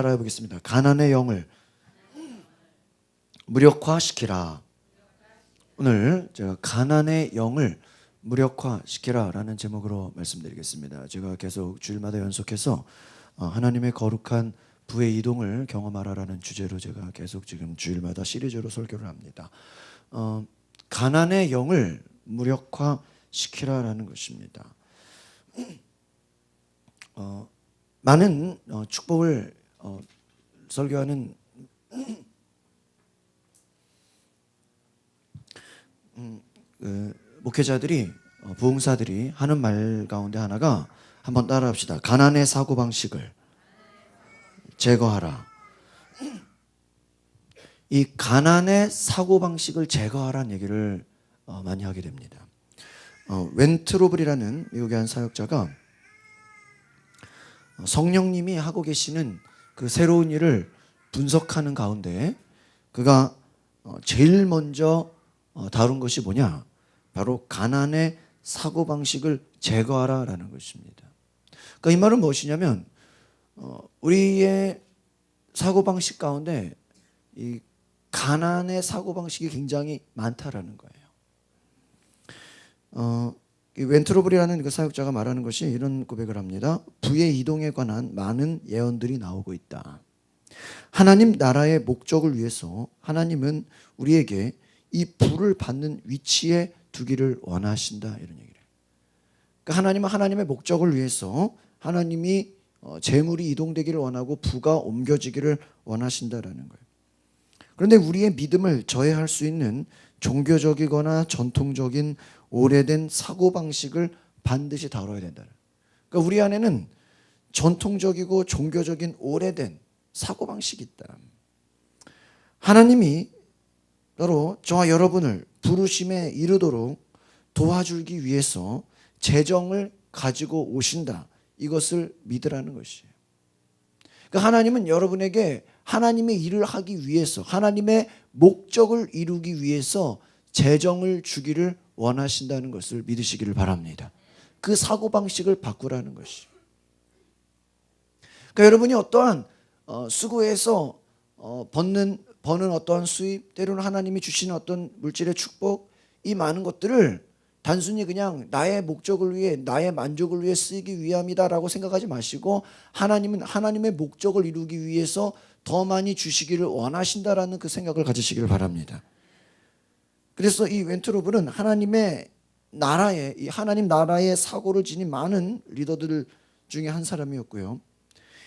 따라해 보겠습니다. 가난의 영을 무력화시키라. 오늘 제가 가난의 영을 무력화시키라 라는 제목으로 말씀드리겠습니다. 제가 계속 주일마다 연속해서 하나님의 거룩한 부의 이동을 경험하라라는 주제로 제가 계속 지금 주일마다 시리즈로 설교를 합니다. 가난의 영을 무력화시키라라는 것입니다. 많은 축복을 설교하는 목회자들이 부흥사들이 하는 말 가운데 하나가 한번 따라합시다. 가난의 사고방식을 제거하라. 이 가난의 사고방식을 제거하라는 얘기를 많이 하게 됩니다. 웬트로블이라는 미국의 한 사역자가 성령님이 하고 계시는 그 새로운 일을 분석하는 가운데 그가 제일 먼저 다룬 것이 뭐냐? 바로 가난의 사고방식을 제거하라라는 것입니다. 그러니까 이 말은 무엇이냐면 우리의 사고방식 가운데 이 가난의 사고방식이 굉장히 많다라는 거예요. 이 웬트로블이라는 그 사역자가 말하는 것이 이런 고백을 합니다. 부의 이동에 관한 많은 예언들이 나오고 있다. 하나님 나라의 목적을 위해서 하나님은 우리에게 이 부를 받는 위치에 두기를 원하신다. 이런 얘기를 해요. 그러니까 하나님은 하나님의 목적을 위해서 하나님이 재물이 이동되기를 원하고 부가 옮겨지기를 원하신다라는 거예요. 그런데 우리의 믿음을 저해할 수 있는 종교적이거나 전통적인 오래된 사고방식을 반드시 다뤄야 된다. 그러니까 우리 안에는 전통적이고 종교적인 오래된 사고방식이 있다. 하나님이 바로 저와 여러분을 부르심에 이르도록 도와주기 위해서 재정을 가지고 오신다. 이것을 믿으라는 것이에요. 그러니까 하나님은 여러분에게 하나님의 일을 하기 위해서 하나님의 목적을 이루기 위해서 재정을 주기를 원하신다는 것을 믿으시기를 바랍니다. 그 사고방식을 바꾸라는 것이죠. 그러니까 여러분이 어떠한 수고해서 버는 어떠한 수입, 때로는 하나님이 주시는 어떤 물질의 축복, 이 많은 것들을 단순히 그냥 나의 목적을 위해, 나의 만족을 위해 쓰기 위함이다라고 생각하지 마시고 하나님은 하나님의 목적을 이루기 위해서 더 많이 주시기를 원하신다라는 그 생각을 가지시기를 바랍니다. 그래서 이 웬트로블은 하나님의 나라에, 이 하나님 나라의 사고를 지닌 많은 리더들 중에 한 사람이었고요.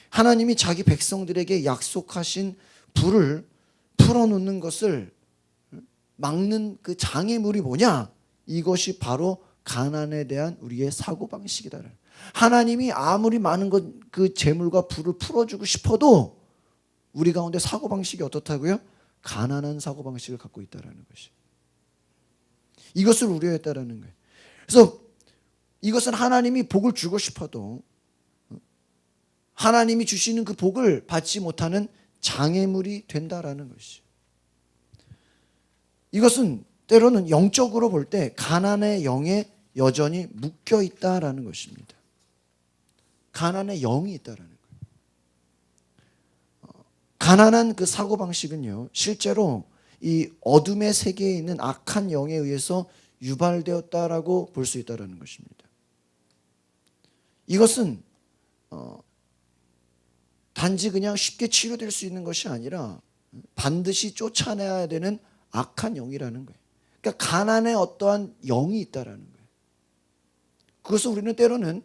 하나님이 자기 백성들에게 약속하신 불을 풀어놓는 것을 막는 그 장애물이 뭐냐? 이것이 바로 가난에 대한 우리의 사고방식이다. 하나님이 아무리 많은 그 재물과 불을 풀어주고 싶어도 우리 가운데 사고방식이 어떻다고요? 가난한 사고방식을 갖고 있다는 것이. 이것을 우려했다라는 거예요. 그래서 이것은 하나님이 복을 주고 싶어도 하나님이 주시는 그 복을 받지 못하는 장애물이 된다라는 것이죠. 이것은 때로는 영적으로 볼 때 가난의 영에 여전히 묶여 있다라는 것입니다. 가난의 영이 있다라는 거예요. 가난한 그 사고방식은요, 실제로 이 어둠의 세계에 있는 악한 영에 의해서 유발되었다라고 볼 수 있다라는 것입니다. 이것은 단지 그냥 쉽게 치료될 수 있는 것이 아니라 반드시 쫓아내야 되는 악한 영이라는 거예요. 그러니까 가난에 어떠한 영이 있다라는 거예요. 그것을 우리는 때로는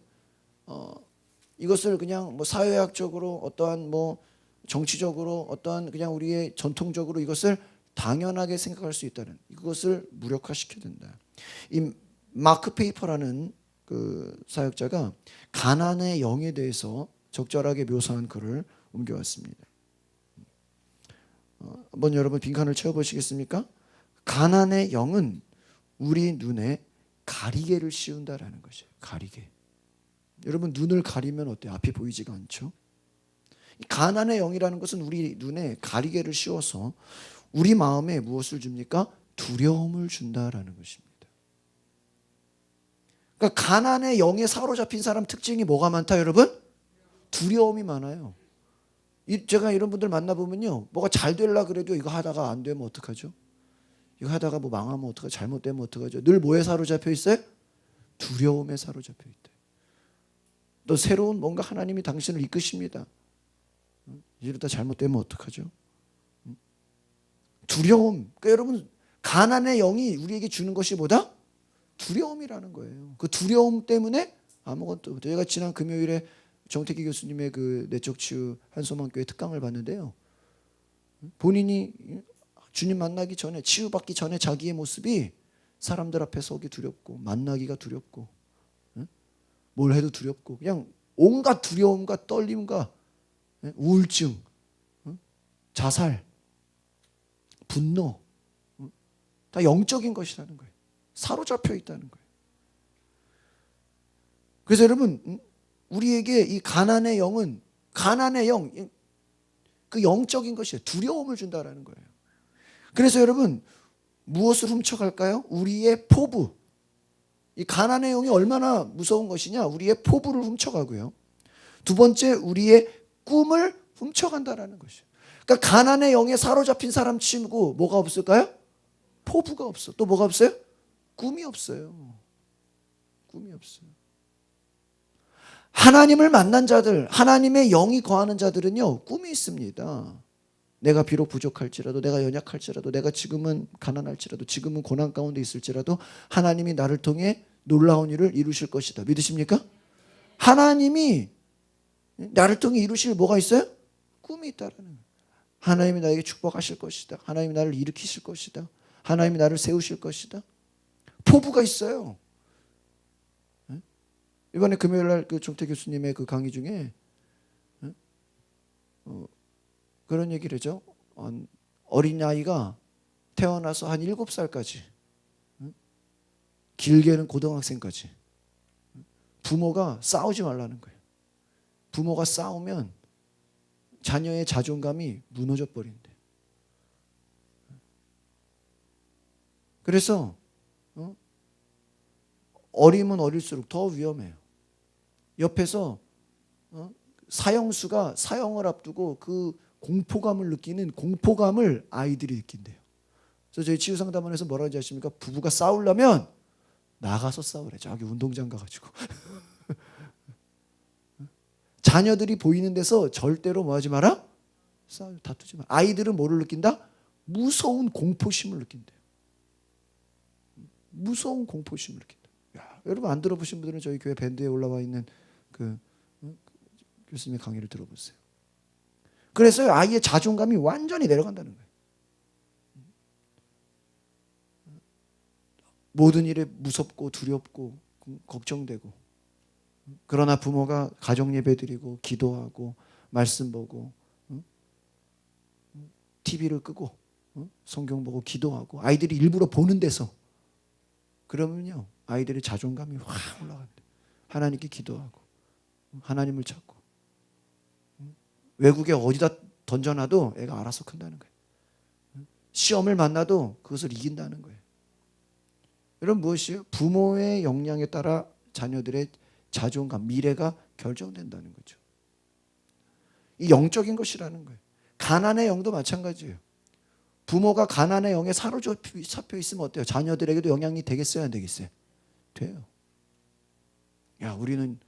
이것을 그냥 뭐 사회학적으로 어떠한 뭐 정치적으로 어떠한 그냥 우리의 전통적으로 이것을 당연하게 생각할 수 있다는, 이것을 무력화시켜야 된다. 이 마크 페이퍼라는 그 사역자가 가난의 영에 대해서 적절하게 묘사한 글을 옮겨왔습니다. 한번 여러분 빈칸을 채워보시겠습니까? 가난의 영은 우리 눈에 가리개를 씌운다라는 것이에요. 가리개. 여러분 눈을 가리면 어때요? 앞이 보이지가 않죠? 가난의 영이라는 것은 우리 눈에 가리개를 씌워서 우리 마음에 무엇을 줍니까? 두려움을 준다라는 것입니다. 그러니까 가난의 영에 사로잡힌 사람 특징이 뭐가 많다 여러분? 두려움이 많아요. 제가 이런 분들 만나보면요, 뭐가 잘 되려 그래도 이거 하다가 안 되면 어떡하죠? 이거 하다가 뭐 망하면 어떡하죠? 잘못되면 어떡하죠? 늘 뭐에 사로잡혀 있어요? 두려움에 사로잡혀 있대. 또 새로운 뭔가 하나님이 당신을 이끄십니다. 이러다 잘못되면 어떡하죠? 두려움. 그러니까 여러분, 가난의 영이 우리에게 주는 것이 뭐다? 두려움이라는 거예요. 그 두려움 때문에 아무것도 못해요. 제가 지난 금요일에 정태기 교수님의 그 내적 치유 한소망교회 특강을 봤는데요, 본인이 주님 만나기 전에, 치유받기 전에 자기의 모습이 사람들 앞에 서기 두렵고, 만나기가 두렵고, 뭘 해도 두렵고, 그냥 온갖 두려움과 떨림과 우울증, 자살, 분노, 다 영적인 것이라는 거예요. 사로잡혀 있다는 거예요. 그래서 여러분, 우리에게 이 가난의 영은, 가난의 영, 그 영적인 것이에요. 두려움을 준다라는 거예요. 그래서 여러분, 무엇을 훔쳐갈까요? 우리의 포부. 이 가난의 영이 얼마나 무서운 것이냐? 우리의 포부를 훔쳐가고요. 두 번째, 우리의 꿈을 훔쳐간다라는 것이에요. 그러니까 가난의 영에 사로잡힌 사람 치고 뭐가 없을까요? 포부가 없어. 또 뭐가 없어요? 꿈이 없어요. 꿈이 없어요. 하나님을 만난 자들, 하나님의 영이 거하는 자들은요, 꿈이 있습니다. 내가 비록 부족할지라도, 내가 연약할지라도, 내가 지금은 가난할지라도, 지금은 고난 가운데 있을지라도 하나님이 나를 통해 놀라운 일을 이루실 것이다. 믿으십니까? 하나님이 나를 통해 이루실 뭐가 있어요? 꿈이 있다라는 거예요. 하나님이 나에게 축복하실 것이다. 하나님이 나를 일으키실 것이다. 하나님이 나를 세우실 것이다. 포부가 있어요. 이번에 금요일날 그 정태 교수님의 그 강의 중에 그런 얘기를 하죠. 어린아이가 태어나서 한 7살까지, 길게는 고등학생까지 부모가 싸우지 말라는 거예요. 부모가 싸우면 자녀의 자존감이 무너져 버린대. 그래서 어리면 어릴수록 더 위험해요. 옆에서 사형수가 사형을 앞두고 그 공포감을 느끼는 공포감을 아이들이 느낀대요. 그래서 저희 치유상담원에서 뭐라고 하지 아십니까? 부부가 싸우려면 나가서 싸우래. 저기 운동장 가가지고. 자녀들이 보이는 데서 절대로 뭐 하지 마라? 다투지 마라. 아이들은 뭐를 느낀다? 무서운 공포심을 느낀대요. 무서운 공포심을 느낀다. 야, 여러분 안 들어보신 분들은 저희 교회 밴드에 올라와 있는 그 교수님의 강의를 들어보세요. 그래서 아이의 자존감이 완전히 내려간다는 거예요. 모든 일에 무섭고 두렵고 걱정되고, 그러나 부모가 가정 예배 드리고 기도하고 말씀 보고 TV를 끄고 성경 보고 기도하고 아이들이 일부러 보는 데서, 그러면요 아이들의 자존감이 확 올라간대. 하나님께 기도하고 하나님을 찾고 외국에 어디다 던져놔도 애가 알아서 큰다는 거예요. 시험을 만나도 그것을 이긴다는 거예요. 여러분 무엇이에요? 부모의 역량에 따라 자녀들의 자존감, 미래가 결정된다는 거죠. 이 영적인 것이라는 거예요. 가난의 영도 마찬가지예요. 부모가 가난의 영에 사로잡혀 있으면 어때요? 자녀들에게도 영향이 되겠어요, 안 되겠어요? 돼요. 야, 우리는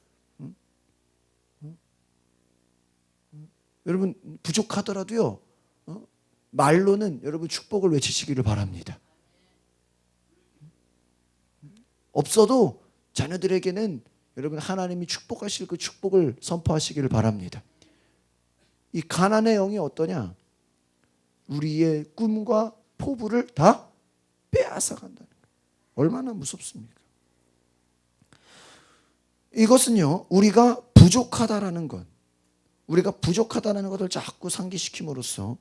여러분 부족하더라도요, 말로는 여러분 축복을 외치시기를 바랍니다. 없어도 자녀들에게는 여러분 하나님이 축복하실 그 축복을 선포하시기를 바랍니다. 이 가난의 영이 어떠냐? 우리의 꿈과 포부를 다 빼앗아 간다는 거예요. 얼마나 무섭습니까? 이것은요, 우리가 부족하다라는 것, 우리가 부족하다는 것을 자꾸 상기시킴으로써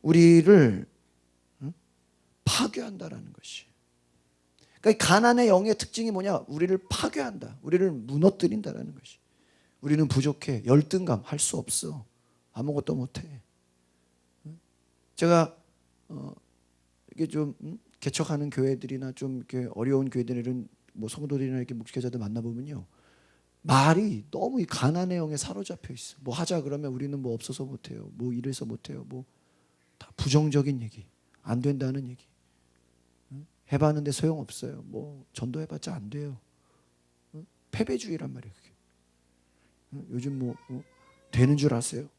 우리를 파괴한다라는 것이. 그러니까 가난의 영의 특징이 뭐냐? 우리를 파괴한다. 우리를 무너뜨린다라는 것이. 우리는 부족해. 열등감 할 수 없어. 아무것도 못해. 제가 이게 좀 개척하는 교회들이나 좀 이렇게 어려운 교회들은 뭐 성도들이나 이렇게 목회자들 만나보면요, 말이 너무 이 가난의 영에 사로잡혀 있어. 뭐 하자 그러면 우리는 뭐 없어서 못해요. 뭐 이래서 못해요. 뭐 다 부정적인 얘기, 안 된다는 얘기. 해봤는데 소용없어요. 뭐 전도해봤자 안 돼요. 패배주의란 말이에요. 그게. 요즘 뭐 되는 줄 아세요?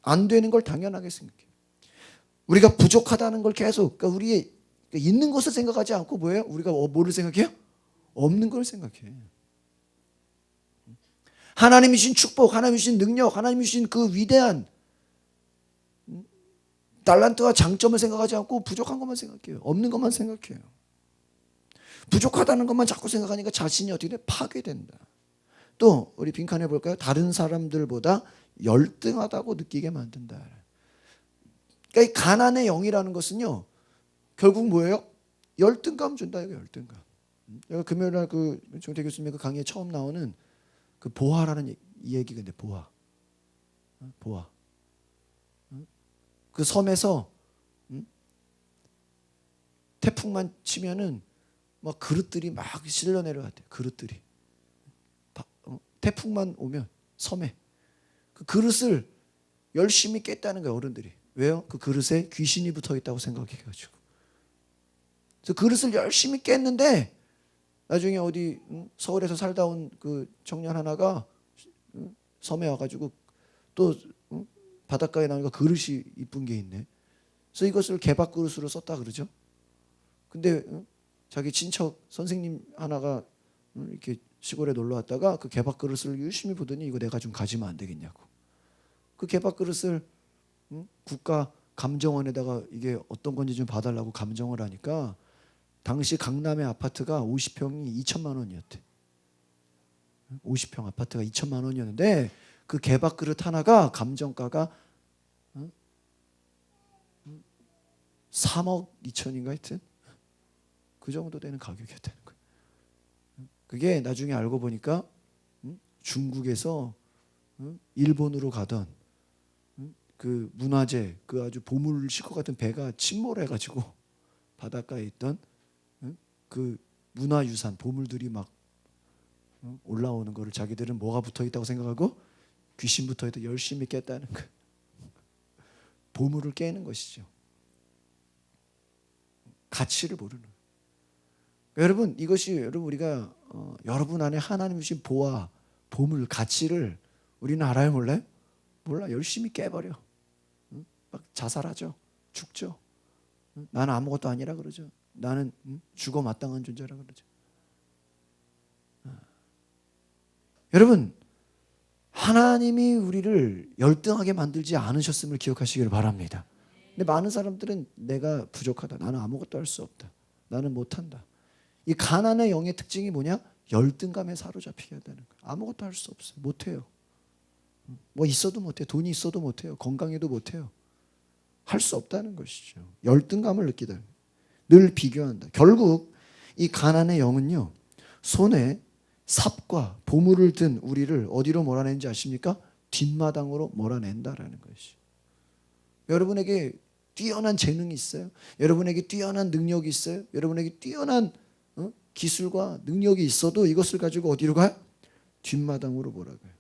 안 되는 걸 당연하게 생각해요. 우리가 부족하다는 걸 계속, 그러니까 우리의 있는 것을 생각하지 않고 뭐예요? 우리가 뭐를 생각해요? 없는 걸 생각해. 하나님이 주신 축복, 하나님이 주신 능력, 하나님이 주신 그 위대한 달란트와 장점을 생각하지 않고 부족한 것만 생각해요. 없는 것만 생각해요. 부족하다는 것만 자꾸 생각하니까 자신이 어떻게 돼? 파괴된다. 또 우리 빈칸해 볼까요? 다른 사람들보다 열등하다고 느끼게 만든다. 그러니까 이 가난의 영이라는 것은요, 결국 뭐예요? 열등감 준다. 이거 열등감. 내가 금요일날 그 정태 교수님 그 강의에 처음 나오는 그 보화라는 이 얘기가 있는데, 보화. 그 섬에서 태풍만 치면은 막 그릇들이 막 실려 내려갔대요. 그릇들이 태풍만 오면 섬에 그 그릇을 열심히 깼다는 거예요. 어른들이. 왜요? 그 그릇에 귀신이 붙어 있다고 생각해가지고. 그래서 그릇을 열심히 깼는데 나중에 어디 서울에서 살다 온 그 청년 하나가 섬에 와가지고 또 바닷가에 나오니까 그릇이 이쁜 게 있네. 그래서 이것을 개밥 그릇으로 썼다 그러죠. 근데 자기 친척 선생님 하나가 이렇게 시골에 놀러 왔다가 그 개밥 그릇을 열심히 보더니 이거 내가 좀 가지면 안 되겠냐고. 그 개밥 그릇을 국가 감정원에다가 이게 어떤 건지 좀 봐달라고 감정을 하니까 당시 강남의 아파트가 50평이 2천만 원이었대. 50평 아파트가 2천만 원이었는데 그 개밥 그릇 하나가 감정가가 3억 2천인가 하여튼 그 정도 되는 가격이었다는 거예요. 그게 나중에 알고 보니까 중국에서 일본으로 가던 그 문화재, 그 아주 보물 싣고 같은 배가 침몰해가지고 바닷가에 있던 그 문화유산 보물들이 막 올라오는 거를 자기들은 뭐가 붙어 있다고 생각하고 귀신 붙어 있다 열심히 깼다는 거예요. 보물을 깨는 것이죠. 가치를 모르는. 여러분 이것이 여러분 우리가 여러분 안에 하나님 주신 보화, 보물, 가치를 우리는 알아요 몰라요? 몰라. 열심히 깨버려. 막 자살하죠. 죽죠. 나는 아무것도 아니라 그러죠. 나는 죽어 마땅한 존재라 그러죠. 여러분 하나님이 우리를 열등하게 만들지 않으셨음을 기억하시기를 바랍니다. 근데 많은 사람들은 내가 부족하다. 나는 아무것도 할 수 없다. 나는 못한다. 이 가난의 영의 특징이 뭐냐? 열등감에 사로잡히게 한다는 거예요. 아무것도 할 수 없어요. 못해요. 뭐 있어도 못해요. 돈이 있어도 못해요. 건강해도 못해요. 할 수 없다는 것이죠. 열등감을 느끼다. 늘 비교한다. 결국 이 가난의 영은요. 손에 삽과 보물을 든 우리를 어디로 몰아내는지 아십니까? 뒷마당으로 몰아낸다라는 것이. 여러분에게 뛰어난 재능이 있어요? 여러분에게 뛰어난 능력이 있어요? 여러분에게 뛰어난 기술과 능력이 있어도 이것을 가지고 어디로 가요? 뒷마당으로 몰아가요.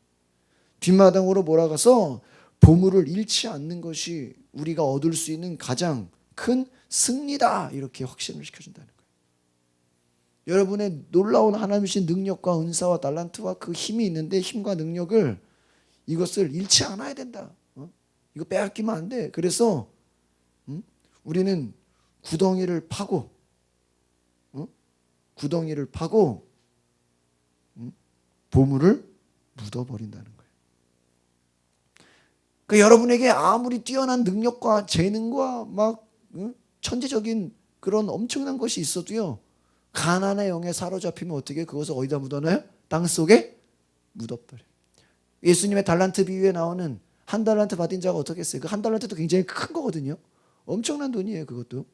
뒷마당으로 몰아가서 보물을 잃지 않는 것이 우리가 얻을 수 있는 가장 큰 승리다. 이렇게 확신을 시켜준다는 거예요. 여러분의 놀라운 하나님이신 능력과 은사와 달란트와 그 힘이 있는데 힘과 능력을 이것을 잃지 않아야 된다. 이거 빼앗기면 안 돼. 그래서 우리는 구덩이를 파고 보물을 묻어버린다는 거예요. 그러니까 여러분에게 아무리 뛰어난 능력과 재능과 막 천재적인 그런 엄청난 것이 있어도요. 가난의 영에 사로잡히면 어떻게 그것을 어디다 묻어놔요? 땅속에 묻어버려요. 예수님의 달란트 비유에 나오는 한 달란트 받은 자가 어떻게 했어요? 그 한 달란트도 굉장히 큰 거거든요. 엄청난 돈이에요. 그것도.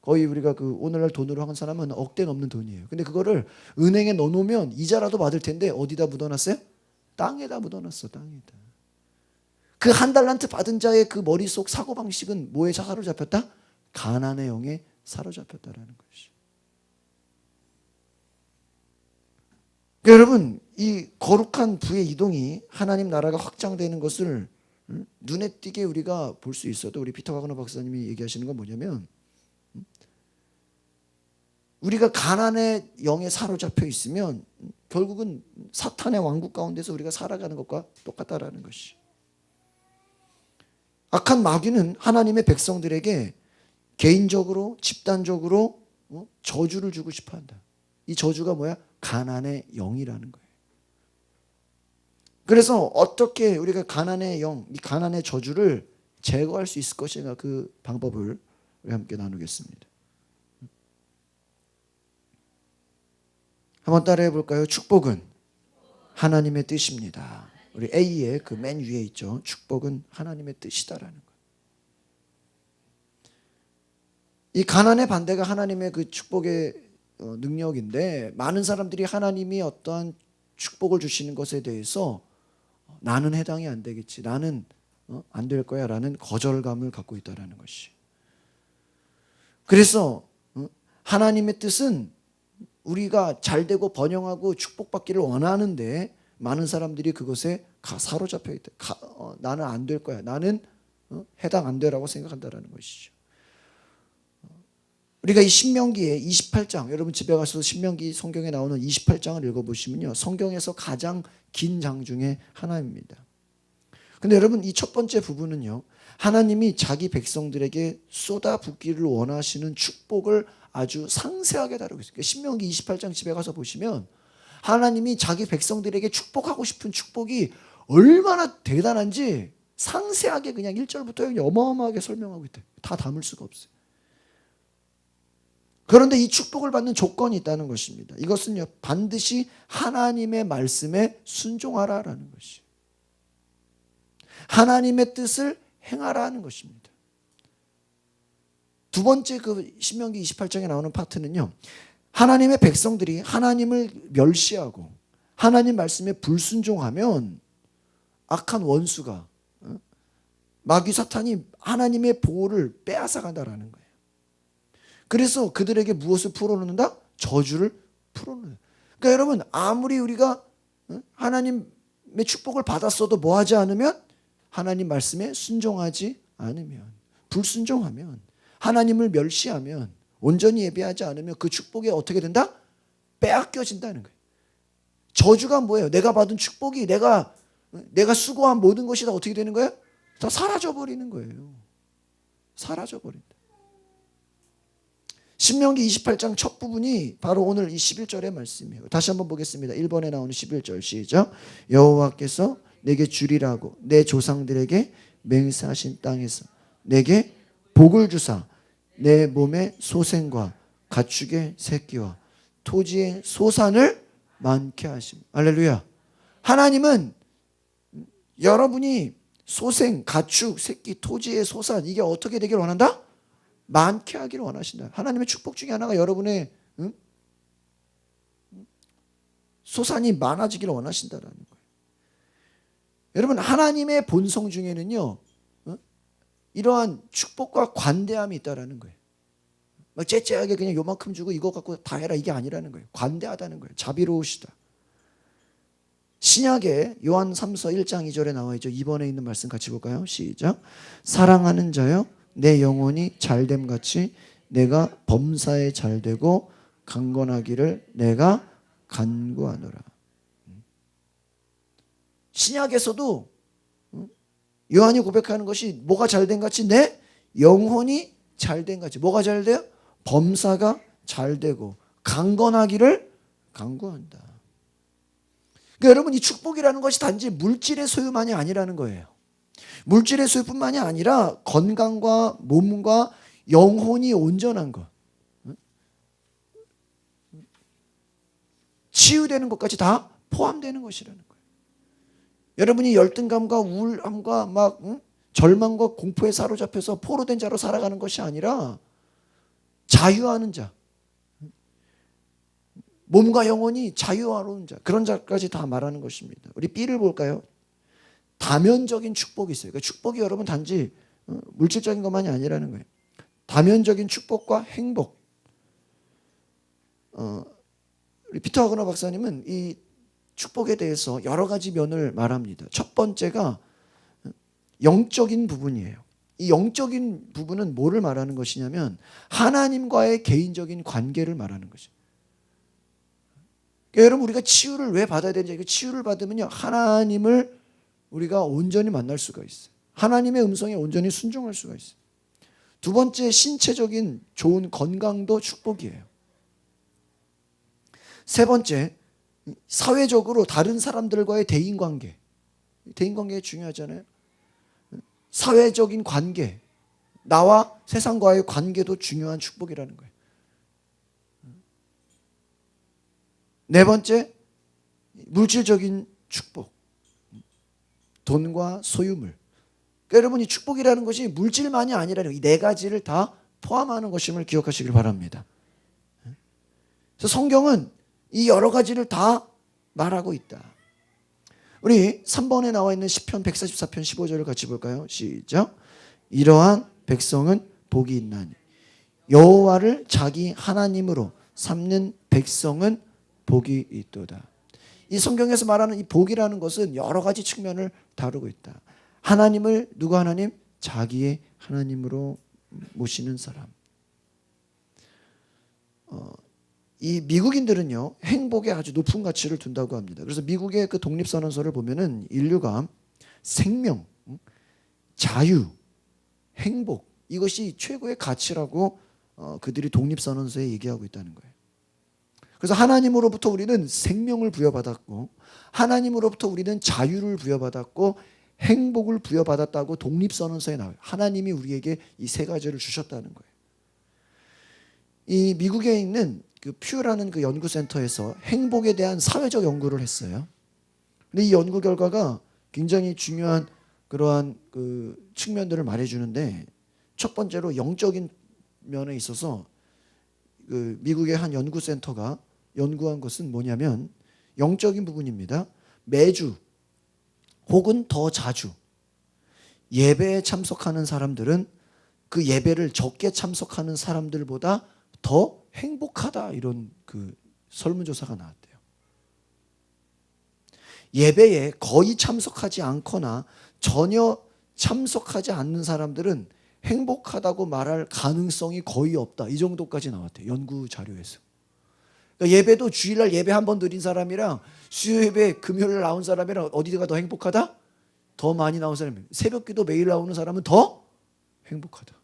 거의 우리가 그 오늘날 돈으로 한 사람은 억대 넘는 돈이에요. 근데 그거를 은행에 넣어놓으면 이자라도 받을 텐데 어디다 묻어놨어요? 땅에다 묻어놨어. 땅에다. 그 한 달란트 받은 자의 그 머릿속 사고방식은 뭐에 사로잡혔다? 가난의 영에 사로잡혔다라는 것이죠. 그러니까 여러분, 이 거룩한 부의 이동이 하나님 나라가 확장되는 것을 눈에 띄게 우리가 볼 수 있어도 우리 피터 와그너 박사님이 얘기하시는 건 뭐냐면, 우리가 가난의 영에 사로잡혀 있으면 결국은 사탄의 왕국 가운데서 우리가 살아가는 것과 똑같다라는 것이. 악한 마귀는 하나님의 백성들에게 개인적으로 집단적으로 저주를 주고 싶어 한다. 이 저주가 뭐야? 가난의 영이라는 거예요. 그래서 어떻게 우리가 가난의 영, 이 가난의 저주를 제거할 수 있을 것인가, 그 방법을 우리 함께 나누겠습니다. 한번 따라해 볼까요? 축복은 하나님의 뜻입니다. 우리 A의 그 맨 위에 있죠. 축복은 하나님의 뜻이다라는 거. 이 가난의 반대가 하나님의 그 축복의 능력인데, 많은 사람들이 하나님이 어떠한 축복을 주시는 것에 대해서 나는 해당이 안 되겠지, 나는 안 될 거야 라는 거절감을 갖고 있다는 것이. 그래서 하나님의 뜻은 우리가 잘되고 번영하고 축복받기를 원하는데 많은 사람들이 그것에 사로잡혀 있다. 나는 안 될 거야, 나는 해당 안 되라고 생각한다는 것이죠. 우리가 이 신명기의 28장, 여러분 집에 가서 신명기 성경에 나오는 28장을 읽어보시면요, 성경에서 가장 긴 장 중에 하나입니다. 근데 여러분, 이 첫 번째 부분은요, 하나님이 자기 백성들에게 쏟아붓기를 원하시는 축복을 아주 상세하게 다루고 있어요. 신명기 28장 집에 가서 보시면 하나님이 자기 백성들에게 축복하고 싶은 축복이 얼마나 대단한지 상세하게 그냥 1절부터 어마어마하게 설명하고 있대요. 다 담을 수가 없어요. 그런데 이 축복을 받는 조건이 있다는 것입니다. 이것은요, 반드시 하나님의 말씀에 순종하라라는 것이에요. 하나님의 뜻을 행하라는 것입니다. 두 번째 그 신명기 28장에 나오는 파트는요, 하나님의 백성들이 하나님을 멸시하고 하나님 말씀에 불순종하면 악한 원수가, 마귀 사탄이 하나님의 보호를 빼앗아간다라는 거예요. 그래서 그들에게 무엇을 풀어놓는다? 저주를 풀어놓는다. 그러니까 여러분, 아무리 우리가 하나님의 축복을 받았어도 뭐하지 않으면, 하나님 말씀에 순종하지 않으면, 불순종하면, 하나님을 멸시하면, 온전히 예배하지 않으면 그 축복이 어떻게 된다? 빼앗겨진다는 거예요. 저주가 뭐예요? 내가 받은 축복이 내가 수고한 모든 것이 다 어떻게 되는 거예요? 다 사라져버리는 거예요. 사라져버린다. 신명기 28장 첫 부분이 바로 오늘 이 11절의 말씀이에요. 다시 한번 보겠습니다. 1번에 나오는 11절 시작. 여호와께서 내게 주리라고 내 조상들에게 맹세하신 땅에서 내게 복을 주사 내 몸의 소생과 가축의 새끼와 토지의 소산을 많게 하심. 할렐루야. 하나님은 여러분이 소생, 가축, 새끼, 토지의 소산, 이게 어떻게 되기를 원한다? 많게 하기를 원하신다. 하나님의 축복 중에 하나가 여러분의 소산이 많아지기를 원하신다라는 거예요. 여러분, 하나님의 본성 중에는요, 이러한 축복과 관대함이 있다라는 거예요. 막 째째하게 그냥 요만큼 주고 이거 갖고 다 해라, 이게 아니라는 거예요. 관대하다는 거예요. 자비로우시다. 신약에 요한 3서 1장 2절에 나와 있죠. 2번에 있는 말씀 같이 볼까요? 시작. 사랑하는 자여 내 영혼이 잘됨 같이 내가 범사에 잘되고 강건하기를 내가 간구하노라. 신약에서도 요한이 고백하는 것이 뭐가 잘된 같이 내 영혼이 잘된 같이. 뭐가 잘돼요? 범사가 잘되고 강건하기를 간구한다. 그러니까 여러분, 이 축복이라는 것이 단지 물질의 소유만이 아니라는 거예요. 물질의 소유뿐만이 아니라 건강과 몸과 영혼이 온전한 것, 치유되는 것까지 다 포함되는 것이라는 거예요. 여러분이 열등감과 우울함과 막 절망과 공포에 사로잡혀서 포로된 자로 살아가는 것이 아니라 자유하는 자, 몸과 영혼이 자유로운 자, 그런 자까지 다 말하는 것입니다. 우리 B를 볼까요? 다면적인 축복이 있어요. 그러니까 축복이 여러분 단지 물질적인 것만이 아니라는 거예요. 다면적인 축복과 행복. 우리 피터 와그너 박사님은 이 축복에 대해서 여러 가지 면을 말합니다. 첫 번째가 영적인 부분이에요. 이 영적인 부분은 뭐를 말하는 것이냐면 하나님과의 개인적인 관계를 말하는 것이죠. 그러니까 여러분, 우리가 치유를 왜 받아야 되는지, 치유를 받으면요, 하나님을 우리가 온전히 만날 수가 있어요. 하나님의 음성에 온전히 순종할 수가 있어요. 두 번째, 신체적인 좋은 건강도 축복이에요. 세 번째, 사회적으로 다른 사람들과의 대인관계. 대인관계 중요하잖아요. 사회적인 관계, 나와 세상과의 관계도 중요한 축복이라는 거예요. 네 번째, 물질적인 축복, 돈과 소유물. 그러니까 여러분, 이 축복이라는 것이 물질만이 아니라는 이 네 가지를 다 포함하는 것임을 기억하시길 바랍니다. 그래서 성경은 이 여러 가지를 다 말하고 있다. 우리 3번에 나와 있는 시편 144편 15절을 같이 볼까요? 시작. 이러한 백성은 복이 있나니 여호와를 자기 하나님으로 삼는 백성은 복이 있도다. 이 성경에서 말하는 이 복이라는 것은 여러 가지 측면을 다루고 있다. 하나님을, 누가 하나님? 자기의 하나님으로 모시는 사람. 이 미국인들은요, 행복에 아주 높은 가치를 둔다고 합니다. 그래서 미국의 그 독립선언서를 보면은 인류가 생명, 자유, 행복, 이것이 최고의 가치라고 그들이 독립선언서에 얘기하고 있다는 거예요. 그래서 하나님으로부터 우리는 생명을 부여받았고, 하나님으로부터 우리는 자유를 부여받았고, 행복을 부여받았다고 독립선언서에 나와요. 하나님이 우리에게 이 세 가지를 주셨다는 거예요. 이 미국에 있는 그 퓨라는 그 연구센터에서 행복에 대한 사회적 연구를 했어요. 근데 이 연구 결과가 굉장히 중요한 그러한 그 측면들을 말해주는데, 첫 번째로 영적인 면에 있어서 그 미국의 한 연구센터가 연구한 것은 뭐냐면 영적인 부분입니다. 매주 혹은 더 자주 예배에 참석하는 사람들은 그 예배를 적게 참석하는 사람들보다 더 행복하다, 이런 그 설문조사가 나왔대요. 예배에 거의 참석하지 않거나 전혀 참석하지 않는 사람들은 행복하다고 말할 가능성이 거의 없다, 이 정도까지 나왔대요, 연구 자료에서. 그러니까 예배도 주일날 예배 한 번 드린 사람이랑 수요 예배 금요일 나온 사람이랑 어디가 더 행복하다? 더 많이 나온 사람이. 새벽기도 매일 나오는 사람은 더 행복하다.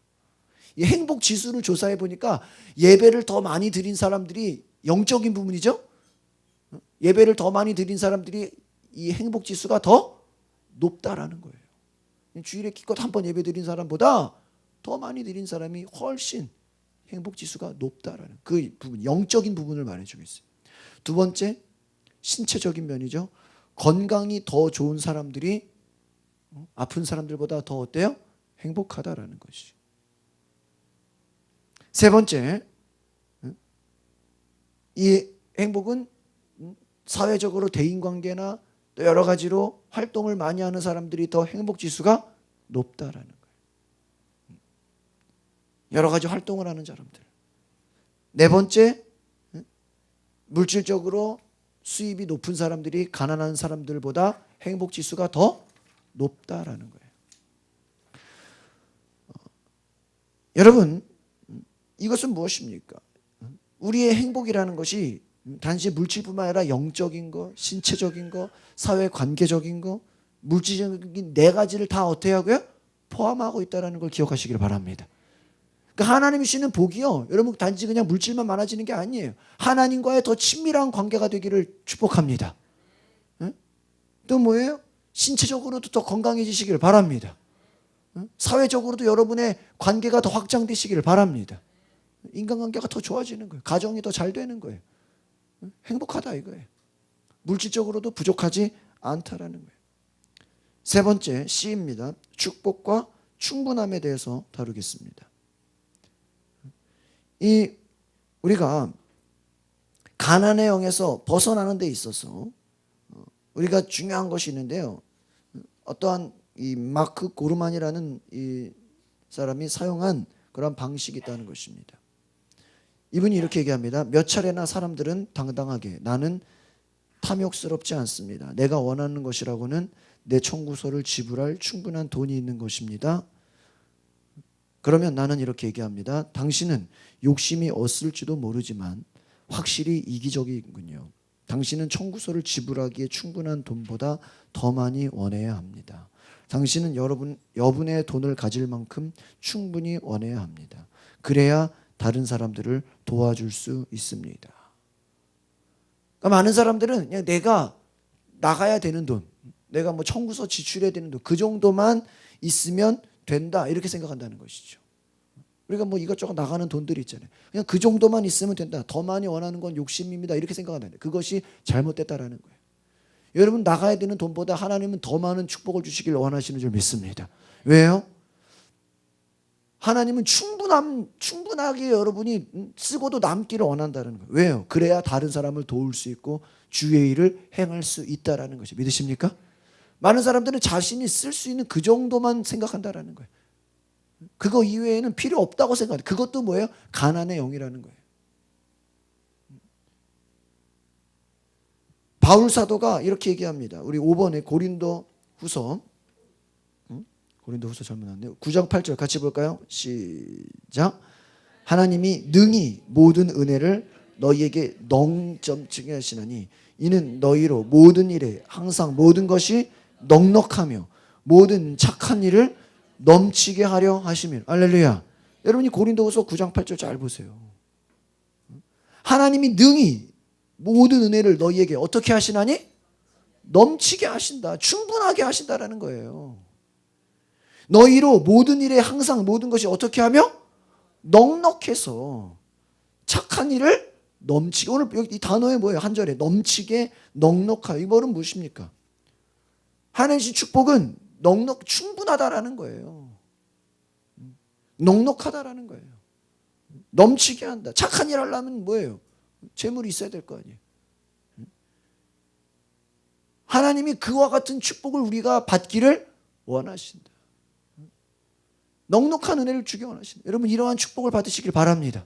이 행복 지수를 조사해 보니까 예배를 더 많이 드린 사람들이, 영적인 부분이죠, 예배를 더 많이 드린 사람들이 이 행복 지수가 더 높다라는 거예요. 주일에 기껏 한 번 예배 드린 사람보다 더 많이 드린 사람이 훨씬 행복 지수가 높다라는 그 부분, 영적인 부분을 말해주고 있어요. 두 번째, 신체적인 면이죠. 건강이 더 좋은 사람들이 아픈 사람들보다 더 어때요? 행복하다라는 것이. 세 번째, 이 행복은 사회적으로 대인관계나 또 여러 가지로 활동을 많이 하는 사람들이 더 행복지수가 높다라는 거예요. 여러 가지 활동을 하는 사람들. 네 번째, 물질적으로 수입이 높은 사람들이 가난한 사람들보다 행복지수가 더 높다라는 거예요. 여러분, 이것은 무엇입니까? 우리의 행복이라는 것이 단지 물질뿐만 아니라 영적인 거, 신체적인 거, 사회 관계적인 거, 물질적인 네 가지를 다 어떻게 하고요? 포함하고 있다는 걸 기억하시길 바랍니다. 그러니까 하나님이 주시는 복이요, 여러분 단지 그냥 물질만 많아지는 게 아니에요. 하나님과의 더 친밀한 관계가 되기를 축복합니다. 또 뭐예요? 신체적으로도 더 건강해지시길 바랍니다. 사회적으로도 여러분의 관계가 더 확장되시기를 바랍니다. 인간관계가 더 좋아지는 거예요. 가정이 더 잘 되는 거예요. 행복하다 이거예요. 물질적으로도 부족하지 않다라는 거예요. 세 번째, C입니다. 축복과 충분함에 대해서 다루겠습니다. 이 우리가 가난의 영에서 벗어나는 데 있어서 우리가 중요한 것이 있는데요. 어떠한 이 마크 고르만이라는 이 사람이 사용한 그런 방식이 있다는 것입니다. 이분이 이렇게 얘기합니다. 몇 차례나 사람들은 당당하게 나는 탐욕스럽지 않습니다. 내가 원하는 것이라고는 내 청구서를 지불할 충분한 돈이 있는 것입니다. 그러면 나는 이렇게 얘기합니다. 당신은 욕심이 없을지도 모르지만 확실히 이기적이군요. 당신은 청구서를 지불하기에 충분한 돈보다 더 많이 원해야 합니다. 당신은 여분의 돈을 가질 만큼 충분히 원해야 합니다. 그래야 다른 사람들을 도와줄 수 있습니다. 그러니까 많은 사람들은 그냥 내가 나가야 되는 돈, 내가 뭐 청구서 지출해야 되는 돈, 그 정도만 있으면 된다 이렇게 생각한다는 것이죠. 우리가 뭐 이것저것 나가는 돈들이 있잖아요. 그냥 그 정도만 있으면 된다. 더 많이 원하는 건 욕심입니다. 이렇게 생각한다. 그것이 잘못됐다라는 거예요. 여러분 나가야 되는 돈보다 하나님은 더 많은 축복을 주시길 원하시는 줄 믿습니다. 왜요? 하나님은 충분하게 여러분이 쓰고도 남기를 원한다는 거예요. 왜요? 그래야 다른 사람을 도울 수 있고 주의 일을 행할 수 있다라는 것이 믿으십니까? 많은 사람들은 자신이 쓸 수 있는 그 정도만 생각한다라는 거예요. 그거 이외에는 필요 없다고 생각해요. 그것도 뭐예요? 가난의 영이라는 거예요. 바울 사도가 이렇게 얘기합니다. 우리 5번에 고린도후서 잘못 나왔네요. 9장 8절 같이 볼까요? 시작. 하나님이 능히 모든 은혜를 너희에게 넘치게 하시나니 이는 너희로 모든 일에 항상 모든 것이 넉넉하며 모든 착한 일을 넘치게 하려 하시며. 할렐루야. 여러분이 고린도후서 9장 8절 잘 보세요. 하나님이 능히 모든 은혜를 너희에게 어떻게 하시나니? 넘치게 하신다. 충분하게 하신다라는 거예요. 너희로 모든 일에 항상 모든 것이 어떻게 하며? 넉넉해서 착한 일을 넘치게. 오늘 여기 이 단어에 뭐예요? 한 절에 넘치게 넉넉하게. 이 말은 무엇입니까? 하나님의 축복은 충분하다라는 거예요. 넉넉하다라는 거예요. 넘치게 한다. 착한 일 하려면 뭐예요? 재물이 있어야 될 거 아니에요. 하나님이 그와 같은 축복을 우리가 받기를 원하신다. 넉넉한 은혜를 주기 원하신다. 여러분 이러한 축복을 받으시길 바랍니다.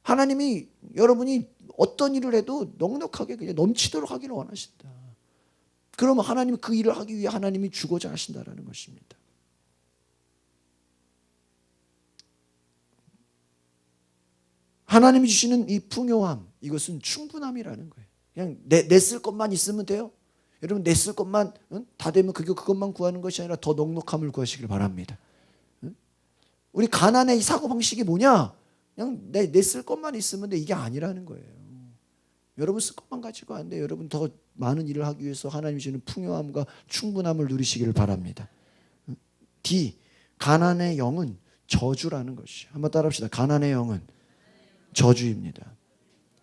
하나님이 여러분이 어떤 일을 해도 넉넉하게 그냥 넘치도록 하기를 원하신다. 그러면 하나님이 그 일을 하기 위해 하나님이 주고자 하신다라는 것입니다. 하나님이 주시는 이 풍요함, 이것은 충분함이라는 거예요. 그냥 내 쓸 것만 있으면 돼요. 여러분 내 쓸 것만 다 되면 그것만 구하는 것이 아니라 더 넉넉함을 구하시길 바랍니다. 우리 가난의 이 사고방식이 뭐냐? 그냥 내 쓸 것만 있으면 돼. 이게 아니라는 거예요. 여러분 쓸 것만 가지고 안 돼요. 여러분 더 많은 일을 하기 위해서 하나님이 주는 풍요함과 충분함을 누리시기를 바랍니다. D. 가난의 영은 저주라는 것이에요. 한번 따라합시다. 가난의 영은 저주입니다.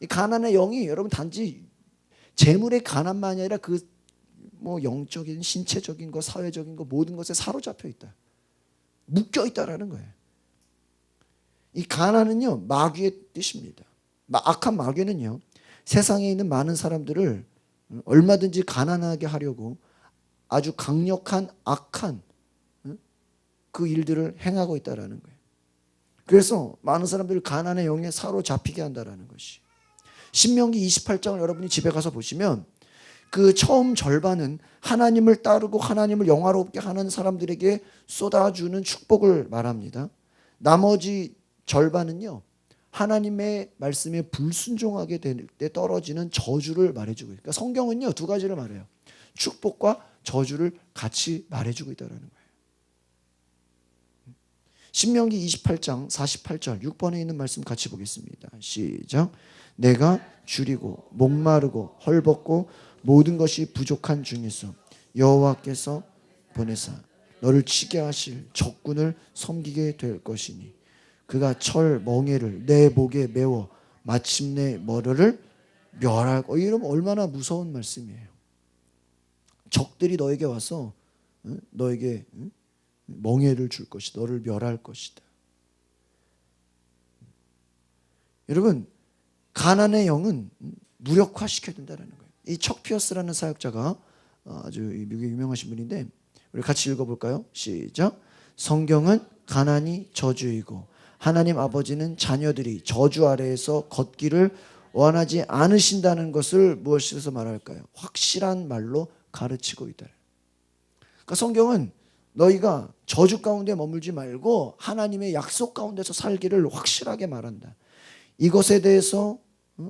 이 가난의 영이 여러분 단지 재물의 가난만이 아니라 그 뭐 영적인, 신체적인 거, 사회적인 거 모든 것에 사로잡혀 있다. 묶여 있다라는 거예요. 이 가난은요 마귀의 뜻입니다. 악한 마귀는요 세상에 있는 많은 사람들을 얼마든지 가난하게 하려고 아주 강력한 악한 그 일들을 행하고 있다라는 거예요. 그래서 많은 사람들을 가난의 영에 사로잡히게 한다라는 것이. 신명기 28장을 여러분이 집에 가서 보시면 그 처음 절반은 하나님을 따르고 하나님을 영화롭게 하는 사람들에게 쏟아주는 축복을 말합니다. 나머지 절반은요 하나님의 말씀에 불순종하게 될 때 떨어지는 저주를 말해주고 있어요. 그러니까 성경은요 두 가지를 말해요. 축복과 저주를 같이 말해주고 있다는 거예요. 신명기 28장 48절 6번에 있는 말씀 같이 보겠습니다. 시작. 내가 줄이고 목마르고 헐벗고 모든 것이 부족한 중에서 여호와께서 보내사 너를 치게 하실 적군을 섬기게 될 것이니 그가 철 멍에를 내 목에 메워 마침내 머리를 멸할 거. 이러면 얼마나 무서운 말씀이에요. 적들이 너에게 와서 너에게 멍에를 줄 것이다. 너를 멸할 것이다. 여러분 가난의 영은 무력화시켜야 된다는 거예요. 이 척 피어스라는 사역자가 아주 미국에 유명하신 분인데 우리 같이 읽어볼까요? 시작. 성경은 가난이 저주이고 하나님 아버지는 자녀들이 저주 아래에서 걷기를 원하지 않으신다는 것을 무엇에서 말할까요? 확실한 말로 가르치고 있다. 그러니까 성경은 너희가 저주 가운데 머물지 말고 하나님의 약속 가운데서 살기를 확실하게 말한다. 이것에 대해서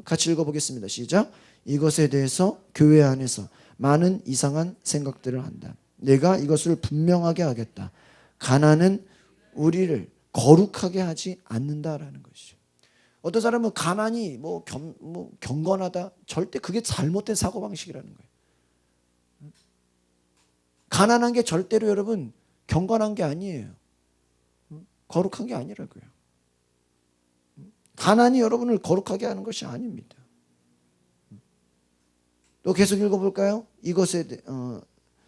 같이 읽어보겠습니다. 시작. 이것에 대해서 교회 안에서 많은 이상한 생각들을 한다. 내가 이것을 분명하게 하겠다. 가난은 우리를 거룩하게 하지 않는다라는 것이죠. 어떤 사람은 가난이 경건하다. 절대 그게 잘못된 사고방식이라는 거예요. 가난한 게 절대로 여러분 경건한 게 아니에요. 거룩한 게 아니라고요. 가난이 여러분을 거룩하게 하는 것이 아닙니다. 또 계속 읽어볼까요? 이것에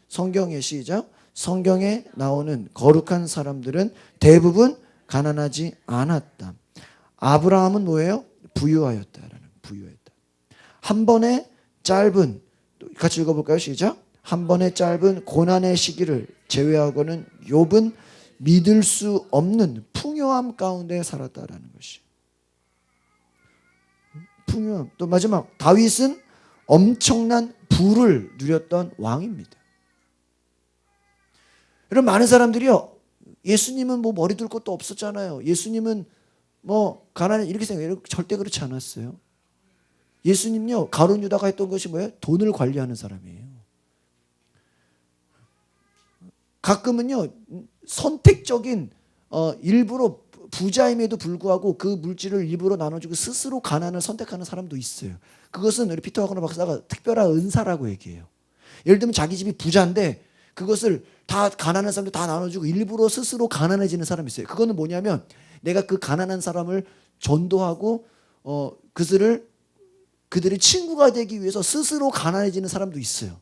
성경의 시작. 성경에 나오는 거룩한 사람들은 대부분 가난하지 않았다. 아브라함은 뭐예요? 부유하였다라는 부유했다. 한 번의 짧은 같이 읽어볼까요? 시작. 한 번의 짧은 고난의 시기를 제외하고는 욥은 믿을 수 없는 풍요함 가운데 살았다라는 것이. 풍요함. 또 마지막 다윗은 엄청난 부를 누렸던 왕입니다. 여러분 많은 사람들이요. 예수님은 뭐 머리 둘 것도 없었잖아요. 예수님은 뭐 가난해 이렇게 생각해요. 절대 그렇지 않았어요. 예수님요. 가룟 유다가 했던 것이 뭐예요? 돈을 관리하는 사람이에요. 가끔은요. 선택적인 일부러 부자임에도 불구하고 그 물질을 일부러 나눠주고 스스로 가난을 선택하는 사람도 있어요. 그것은 우리 피터 와그너 박사가 특별한 은사라고 얘기해요. 예를 들면 자기 집이 부자인데 그것을 다 가난한 사람들 다 나눠주고 일부러 스스로 가난해지는 사람이 있어요. 그거는 뭐냐면 내가 그 가난한 사람을 전도하고 그들의 친구가 되기 위해서 스스로 가난해지는 사람도 있어요.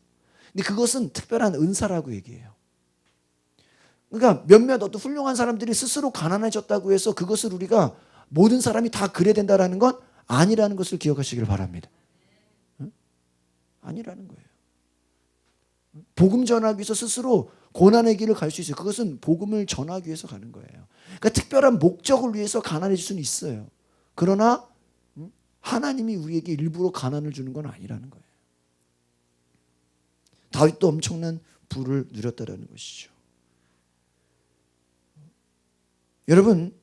근데 그것은 특별한 은사라고 얘기해요. 그러니까 몇몇 어떤 훌륭한 사람들이 스스로 가난해졌다고 해서 그것을 우리가 모든 사람이 다 그래야 된다는 건 아니라는 것을 기억하시길 바랍니다. 아니라는 거예요. 복음 전하기 위해서 스스로 고난의 길을 갈 수 있어요. 그것은 복음을 전하기 위해서 가는 거예요. 그러니까 특별한 목적을 위해서 가난해질 수는 있어요. 그러나 하나님이 우리에게 일부러 가난을 주는 건 아니라는 거예요. 다윗도 엄청난 부를 누렸다라는 것이죠. 여러분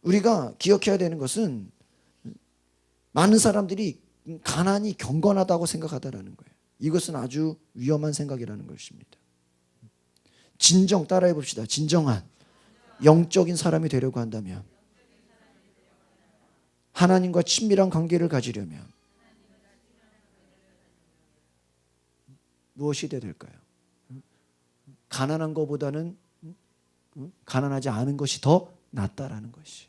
우리가 기억해야 되는 것은 많은 사람들이 가난이 경건하다고 생각하다라는 거예요. 이것은 아주 위험한 생각이라는 것입니다. 진정 따라해 봅시다. 진정한 영적인 사람이 되려고 한다면 하나님과 친밀한 관계를 가지려면 무엇이 돼야 될까요? 가난한 것보다는 가난하지 않은 것이 더 낫다라는 것이.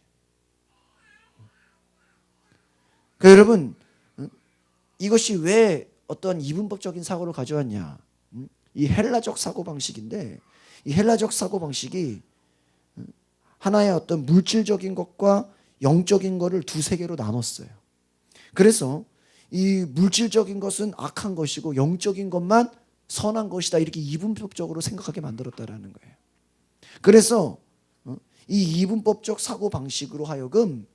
그러니까 여러분 이것이 왜 어떤 이분법적인 사고를 가져왔냐? 이 헬라적 사고방식인데 이 헬라적 사고방식이 하나의 어떤 물질적인 것과 영적인 것을 두세 개로 나눴어요. 그래서 이 물질적인 것은 악한 것이고 영적인 것만 선한 것이다 이렇게 이분법적으로 생각하게 만들었다라는 거예요. 그래서 이 이분법적 사고방식으로 하여금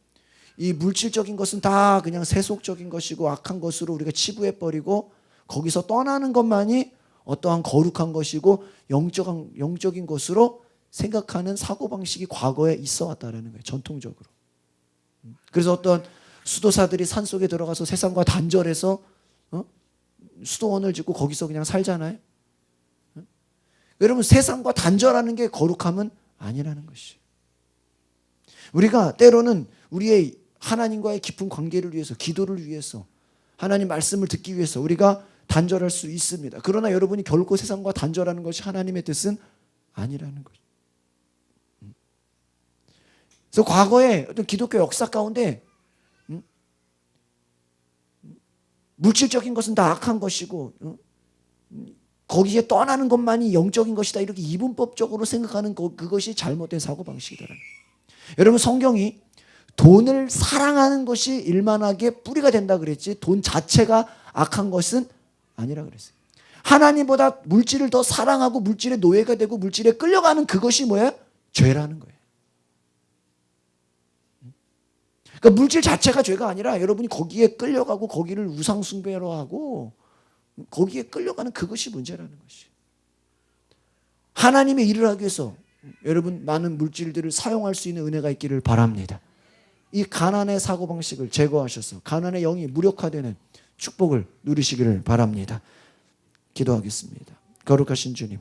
이 물질적인 것은 다 그냥 세속적인 것이고 악한 것으로 우리가 치부해버리고 거기서 떠나는 것만이 어떠한 거룩한 것이고 영적인 것으로 생각하는 사고방식이 과거에 있어 왔다는 거예요. 전통적으로. 그래서 어떤 수도사들이 산속에 들어가서 세상과 단절해서 수도원을 짓고 거기서 그냥 살잖아요. 여러분 세상과 단절하는 게 거룩함은 아니라는 것이에요. 우리가 때로는 우리의 하나님과의 깊은 관계를 위해서 기도를 위해서 하나님 말씀을 듣기 위해서 우리가 단절할 수 있습니다. 그러나 여러분이 결코 세상과 단절하는 것이 하나님의 뜻은 아니라는 거죠. 그래서 과거에 어떤 기독교 역사 가운데 물질적인 것은 다 악한 것이고 거기에 떠나는 것만이 영적인 것이다 이렇게 이분법적으로 생각하는 그것이 잘못된 사고방식이더라고요. 여러분 성경이 돈을 사랑하는 것이 일만하게 뿌리가 된다 그랬지 돈 자체가 악한 것은 아니라 그랬어요. 하나님보다 물질을 더 사랑하고 물질의 노예가 되고 물질에 끌려가는 그것이 뭐예요? 죄라는 거예요. 그러니까 물질 자체가 죄가 아니라 여러분이 거기에 끌려가고 거기를 우상 숭배로 하고 거기에 끌려가는 그것이 문제라는 것이. 하나님의 일을 하기 위해서 여러분 많은 물질들을 사용할 수 있는 은혜가 있기를 바랍니다. 이 가난의 사고방식을 제거하셔서 가난의 영이 무력화되는 축복을 누리시기를 바랍니다. 기도하겠습니다. 거룩하신 주님,